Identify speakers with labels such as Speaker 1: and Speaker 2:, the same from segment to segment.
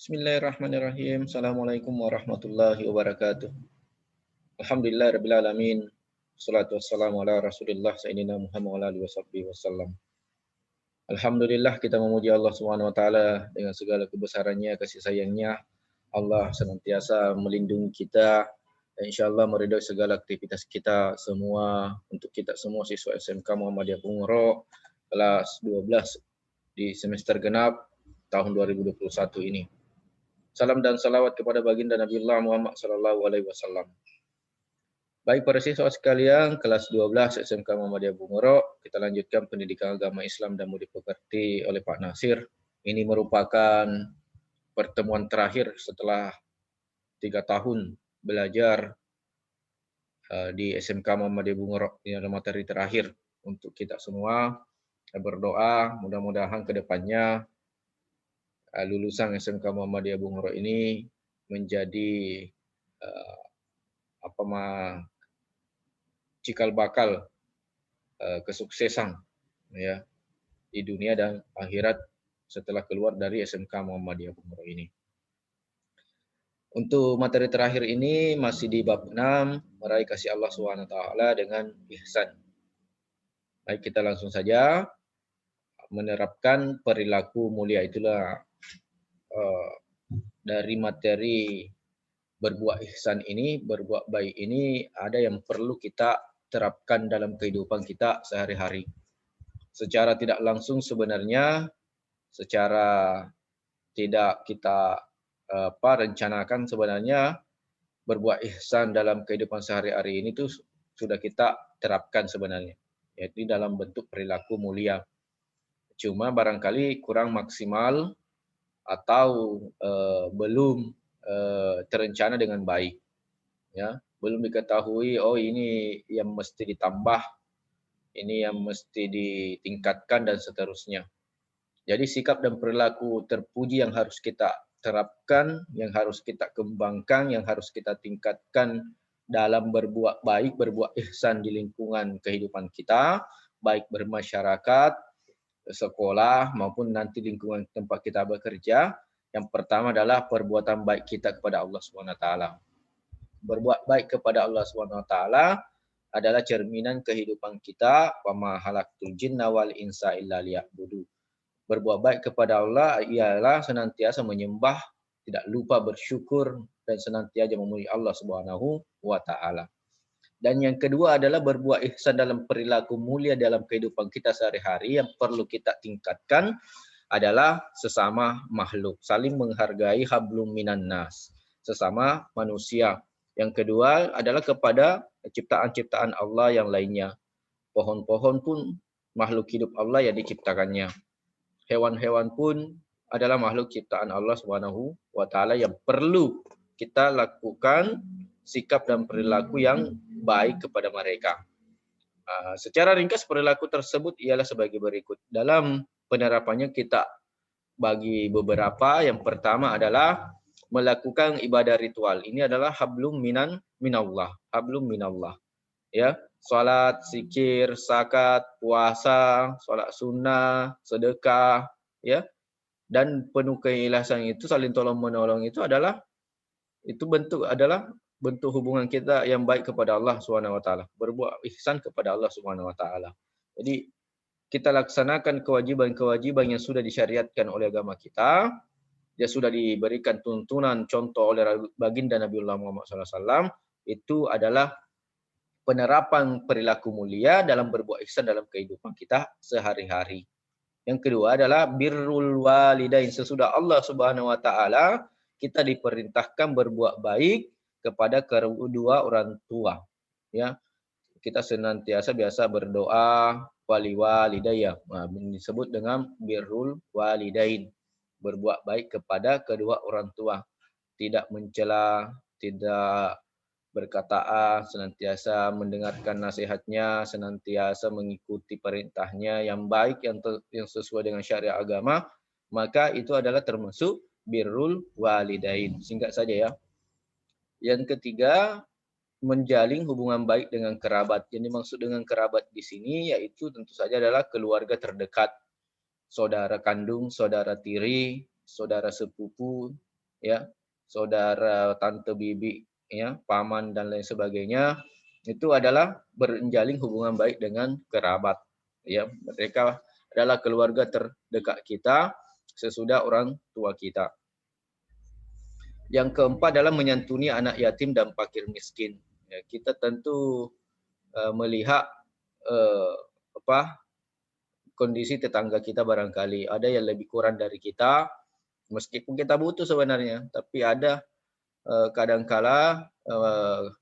Speaker 1: Bismillahirrahmanirrahim. Assalamualaikum warahmatullahi wabarakatuh. Alhamdulillah rabbil alamin. Wassalatu wassalamu ala Rasulillah sayyidina Muhammad wa ala alihi wasallam. Alhamdulillah kita memuji Allah Subhanahu wa taala dengan segala kebesarannya, kasih sayangnya. Allah senantiasa melindungi kita dan insyaallah meridai segala aktivitas kita semua untuk kita semua siswa SMK Muhammadiyah Bungoro kelas 12 di semester genap tahun 2021 ini. Salam dan salawat kepada baginda Nabiullah Muhammad sallallahu alaihi wasallam. Baik para siswa sekalian, kelas 12 SMK Muhammadiyah Bungoro, kita lanjutkan pendidikan agama Islam dan budi pekerti oleh Pak Nasir. Ini merupakan pertemuan terakhir setelah 3 tahun belajar di SMK Muhammadiyah Bungoro. Ini adalah materi terakhir untuk kita semua. Berdoa mudah-mudahan ke depannya lulusan SMK Muhammadiyah Bungoro ini menjadi cikal bakal kesuksesan ya di dunia dan akhirat setelah keluar dari SMK Muhammadiyah Bungoro ini. Untuk materi terakhir ini masih di bab 6, meraih kasih Allah SWT dengan ihsan. Baik, kita langsung saja menerapkan perilaku mulia. Itulah dari materi berbuat ihsan ini, berbuat baik ini ada yang perlu kita terapkan dalam kehidupan kita sehari-hari. Secara tidak langsung sebenarnya, secara tidak kita rencanakan sebenarnya berbuat ihsan dalam kehidupan sehari-hari ini tuh sudah kita terapkan sebenarnya, yaitu dalam bentuk perilaku mulia. Cuma barangkali kurang maksimal atau belum terencana dengan baik, ya, belum diketahui ini yang mesti ditambah, ini yang mesti ditingkatkan dan seterusnya. Jadi sikap dan perilaku terpuji yang harus kita terapkan, yang harus kita kembangkan, yang harus kita tingkatkan dalam berbuat baik, berbuat ihsan di lingkungan kehidupan kita, baik bermasyarakat, sekolah maupun nanti lingkungan tempat kita bekerja. Yang pertama adalah perbuatan baik kita kepada Allah SWT. Berbuat baik kepada Allah SWT adalah cerminan kehidupan kita. Wa ma khalaqtul jinna wal insa illa liya'budu. Berbuat baik kepada Allah ialah senantiasa menyembah, tidak lupa bersyukur dan senantiasa memuji Allah Subhanahu wa taala. Dan yang kedua adalah berbuat ihsan dalam perilaku mulia dalam kehidupan kita sehari-hari yang perlu kita tingkatkan adalah sesama makhluk, saling menghargai hablum minan nas, sesama manusia. Yang kedua adalah kepada ciptaan-ciptaan Allah yang lainnya. Pohon-pohon pun makhluk hidup Allah yang diciptakannya. Hewan-hewan pun adalah makhluk ciptaan Allah Subhanahu wa taala yang perlu kita lakukan sikap dan perilaku yang baik kepada mereka. Secara ringkas perilaku tersebut ialah sebagai berikut. Dalam penerapannya kita bagi beberapa. Yang pertama adalah melakukan ibadah ritual. Ini adalah hablum minallah, hablum minallah. Ya, salat, zikir, zakat, puasa, salat sunnah, sedekah, ya. Dan penuh keikhlasan itu, saling tolong menolong itu adalah bentuk hubungan kita yang baik kepada Allah Subhanahu wa taala. Berbuat ihsan kepada Allah Subhanahu wa taala. Jadi kita laksanakan kewajiban-kewajiban yang sudah disyariatkan oleh agama kita, yang sudah diberikan tuntunan contoh oleh baginda Nabiullah Muhammad SAW, itu adalah penerapan perilaku mulia dalam berbuat ihsan dalam kehidupan kita sehari-hari. Yang kedua adalah birrul walidain. Sesudah Allah Subhanahu wa taala, kita diperintahkan berbuat baik kepada kedua orang tua. Ya, kita senantiasa biasa berdoa wali walidayya. Disebut dengan birrul walidain. Berbuat baik kepada kedua orang tua. Tidak mencela, tidak berkata senantiasa mendengarkan nasihatnya, senantiasa mengikuti perintahnya yang baik, yang sesuai dengan syariat agama, maka itu adalah termasuk birrul walidain. Singkat saja ya. Yang ketiga, menjalin hubungan baik dengan kerabat. Yang dimaksud dengan kerabat di sini yaitu tentu saja adalah keluarga terdekat. Saudara kandung, saudara tiri, saudara sepupu, ya, saudara, tante, bibi, ya, paman dan lain sebagainya, itu adalah menjalin hubungan baik dengan kerabat, ya. Mereka adalah keluarga terdekat kita sesudah orang tua kita. Yang keempat adalah menyantuni anak yatim dan fakir miskin. Ya, kita tentu melihat uh, apa kondisi tetangga kita, barangkali ada yang lebih kurang dari kita, meskipun kita butuh sebenarnya, tapi ada kadangkala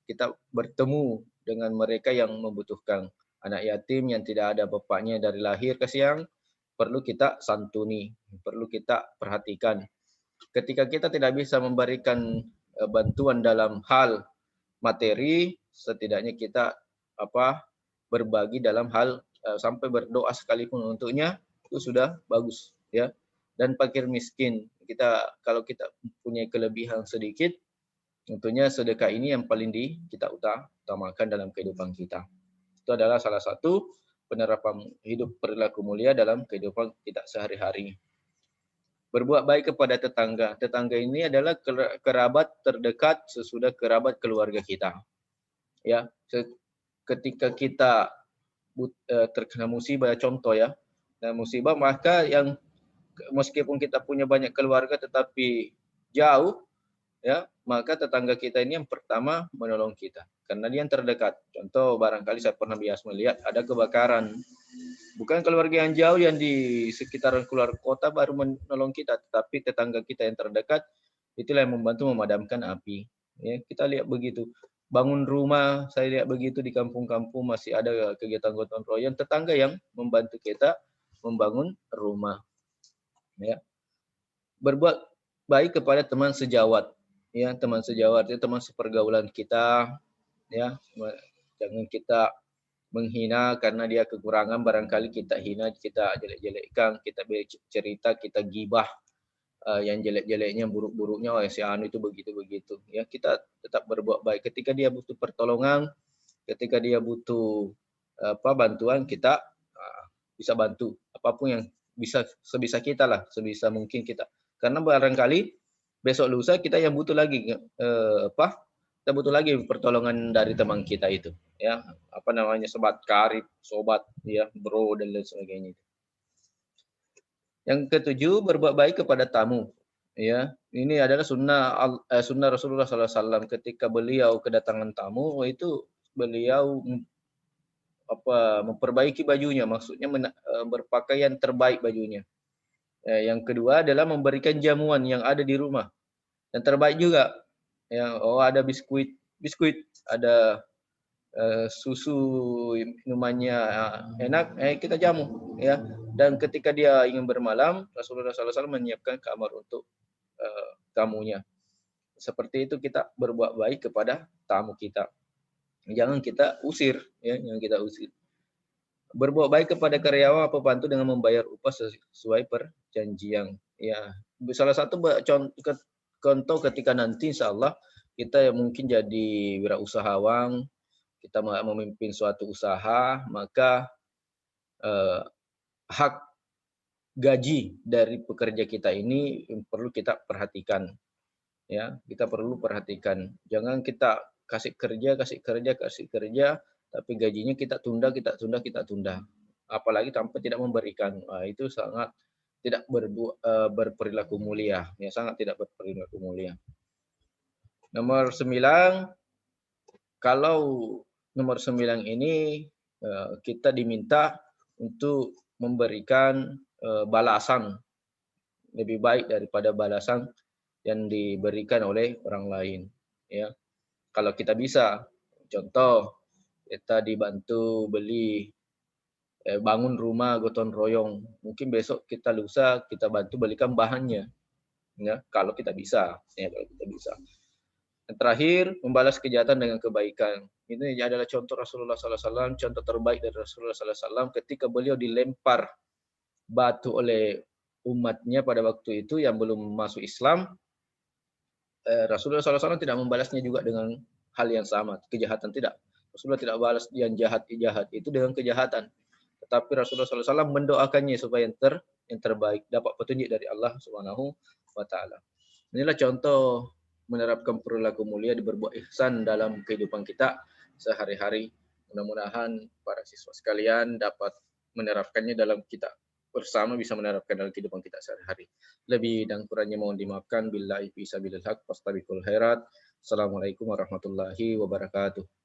Speaker 1: kita bertemu dengan mereka yang membutuhkan. Anak yatim yang tidak ada bapaknya dari lahir ke siang, perlu kita santuni, perlu kita perhatikan. Ketika kita tidak bisa memberikan bantuan dalam hal materi, setidaknya kita berbagi dalam hal sampai berdoa sekalipun untuknya, itu sudah bagus, ya. Dan fakir miskin, kalau kita punya kelebihan sedikit, tentunya sedekah ini yang paling kita utamakan dalam kehidupan kita. Itu adalah salah satu penerapan hidup perilaku mulia dalam kehidupan kita sehari-hari. Berbuat baik kepada tetangga. Tetangga ini adalah kerabat terdekat sesudah kerabat keluarga kita. Ya, ketika kita terkena musibah, contoh ya, musibah, maka yang meskipun kita punya banyak keluarga tetapi jauh, ya, maka tetangga kita ini yang pertama menolong kita karena dia yang terdekat. Contoh, barangkali saya pernah biasa melihat ada kebakaran, bukan keluarga yang jauh yang di sekitaran keluar kota baru menolong kita, tetapi tetangga kita yang terdekat itulah yang membantu memadamkan api, ya. Kita lihat begitu, bangun rumah, saya lihat begitu di kampung-kampung masih ada kegiatan gotong royong, tetangga yang membantu kita membangun rumah, ya. Berbuat baik kepada teman sejawat, ya, teman sejawat itu teman sepergaulan kita, ya. Jangan kita menghina karena dia kekurangan, barangkali kita hina, kita jelek-jelekkan, kita cerita, kita gibah yang jelek-jeleknya, buruk-buruknya, oh si anu itu begitu-begitu, ya. Kita tetap berbuat baik ketika dia butuh pertolongan, ketika dia butuh bantuan, kita bisa bantu apapun yang bisa, sebisa kita lah, sebisa mungkin kita. Karena barangkali besok lusa kita yang butuh lagi kita butuh lagi pertolongan dari teman kita itu, ya, sobat karib, sobat, ya, bro dan lain sebagainya. Yang ketujuh, berbuat baik kepada tamu, ya. Ini adalah sunnah Rasulullah SAW. Ketika beliau kedatangan tamu, itu beliau memperbaiki bajunya, maksudnya berpakaian terbaik bajunya. Yang kedua adalah memberikan jamuan yang ada di rumah yang terbaik juga, ya. Ada biskuit, ada susu, minumannya enak, kita jamu, ya. Dan ketika dia ingin bermalam, Rasulullah SAW menyiapkan kamar untuk tamunya. Seperti itu kita berbuat baik kepada tamu kita. Jangan kita usir, ya, jangan kita usir. Berbuat baik kepada karyawan atau pembantu dengan membayar upah sesuai perjanjian. Ya, salah satu contoh ketika nanti insya Allah kita mungkin jadi wirausahawan, kita memimpin suatu usaha, maka hak gaji dari pekerja kita ini perlu kita perhatikan, ya. Kita perlu perhatikan. Jangan kita kasih kerja, tapi gajinya kita tunda. Apalagi tanpa tidak memberikan. Itu sangat tidak berperilaku mulia, ya, sangat tidak berperilaku mulia. Nomor 9, kalau nomor 9 ini kita diminta untuk memberikan balasan lebih baik daripada balasan yang diberikan oleh orang lain, ya. Kalau kita bisa, contoh kita dibantu beli bangun rumah gotong royong, mungkin besok kita lusa kita bantu belikan bahannya, ya, kalau kita bisa, ya, kalau kita bisa. Yang terakhir, membalas kejahatan dengan kebaikan. Ini adalah contoh Rasulullah SAW, contoh terbaik dari Rasulullah SAW ketika beliau dilempar batu oleh umatnya pada waktu itu yang belum masuk Islam. Rasulullah SAW tidak membalasnya juga dengan hal yang sama, kejahatan, tidak. Rasulullah tidak balas yang jahat itu dengan kejahatan. Tetapi Rasulullah SAW mendoakannya supaya yang terbaik, dapat petunjuk dari Allah Subhanahu wa taala. Inilah contoh menerapkan perilaku mulia di berbuat ihsan dalam kehidupan kita sehari-hari. Mudah-mudahan para siswa sekalian dapat menerapkannya dalam kita bersama bisa menerapkan dalam kehidupan kita sehari-hari. Lebih dan kurangnya mohon dimaafkan. Billahi fi sabilil haq, fastabiqul khairat. Assalamualaikum warahmatullahi wabarakatuh.